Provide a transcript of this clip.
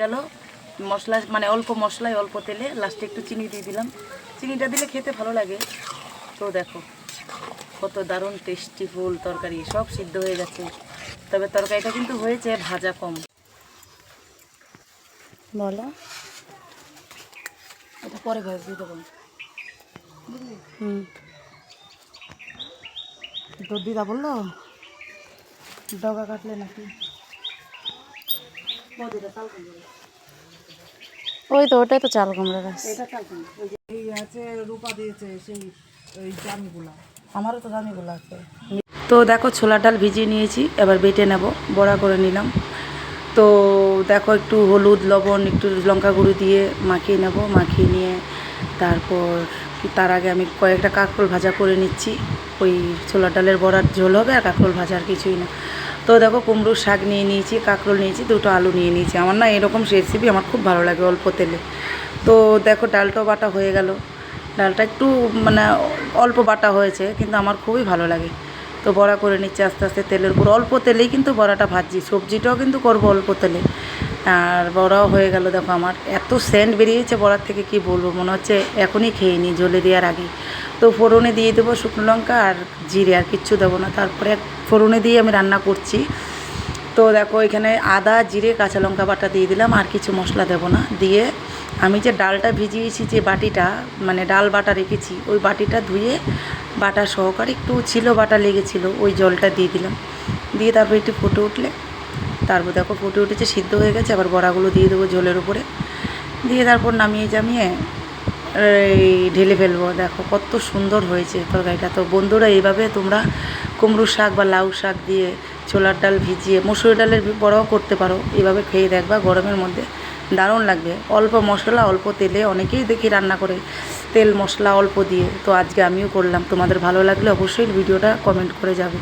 গেল মশলা, মানে অল্প মশলায় অল্প তেলে লাস্টে একটু চিনি দিয়ে দিলাম। চিনিটা দিলে খেতে ভালো লাগে। তো দেখো কত দারুণ টেস্টিফুল তরকারি, সব সিদ্ধ হয়ে গেছে। তবে তরকারিটা কিন্তু হয়েছে ভাজা কম। বলো, এটা পরে ভেজ দিয়ে দেবো। তোর দিদা বললো ডগা কাটলে নাকি ওই তো ওটাই তো চাল কুমড়া গাছ। এটা চাল কুমড়া, ওই যে এই আছে রূপা দিয়েছে সেই ওই জামিগুলা, আমারও তো জামিগুলা আছে। তো দেখো ছোলা ডাল ভিজিয়ে নিয়েছি, এবার বেটে নেব, বড়া করে নিলাম। তো দেখো একটু হলুদ লবণ একটু লঙ্কা গুঁড়ো দিয়ে মাখিয়ে নেব, মাখিয়ে নিয়ে তারপর তার আগে আমি কয়েকটা কাঁকরোল ভাজা করে নিচ্ছি। ওই ছোলা ডালের বড়ার ঝোল হবে আর কাঁকরোল ভাজা, আর কিছুই না। তো দেখো কুমড়োর শাক নিয়ে নিয়েছি, কাঁকরোল নিয়েছি, দুটো আলু নিয়ে নিয়েছি। আমার না এরকম রেসিপি আমার খুব ভালো লাগে অল্প তেলে। তো দেখো ডালটাও বাটা হয়ে গেল, ডালটা একটু মানে অল্প বাটা হয়েছে কিন্তু আমার খুবই ভালো লাগে। তো বড়া করে নিচ্ছে আস্তে আস্তে তেলের উপর, অল্প তেলেই কিন্তু বড়াটা ভাজছি, সবজিটাও কিন্তু করবো অল্প তেলে। আর বড়াও হয়ে গেল। দেখো আমার এত সেন্ট বেরিয়েছে বড়ার থেকে, কি বলবো, মনে হচ্ছে এখনই খেয়ে নিই জ্বলে দেওয়ার আগেই। তো ফোড়নে দিয়ে দেবো শুকনো লঙ্কা আর জিরে, আর কিচ্ছু দেবো না। তারপরে ফোড়নে দিয়ে আমি রান্না করছি। তো দেখো এখানে আদা জিরে কাঁচা লঙ্কা বাটা দিয়ে দিলাম, আর কিছু মশলা দেবো না। দিয়ে আমি যে ডালটা ভিজিয়েছি, যে বাটিটা মানে ডাল বাটা রেখেছি, ওই বাটিটা ধুয়ে বাটা সহকারে একটু ছিল বাটা লেগেছিলো, ওই জলটা দিয়ে দিলাম। দিয়ে তারপর একটু ফুটে উঠলে, তারপর দেখো ফুটে উঠেছে, সিদ্ধ হয়ে গেছে। আবার বড়াগুলো দিয়ে দেবো ঝোলের উপরে, দিয়ে তারপর নামিয়ে জামিয়ে এই ঢেলে ফেলবো। দেখো কত সুন্দর হয়েছে তরকারিটা। তো বন্ধুরা এইভাবে তোমরা কুমড়ো শাক বা লাউ শাক দিয়ে ছোলার ডাল ভিজিয়ে মসুর ডালের বড়াও করতে পারো, এইভাবে খেয়ে দেখবা গরমের মধ্যে দারুণ লাগবে। অল্প মশলা অল্প তেলে অনেকেই দেখি রান্না করে তেল মশলা অল্প দিয়ে। তো আজকে আমিও করলাম। তোমাদের ভালো লাগলে অবশ্যই ভিডিওটা কমেন্ট করে যাবে।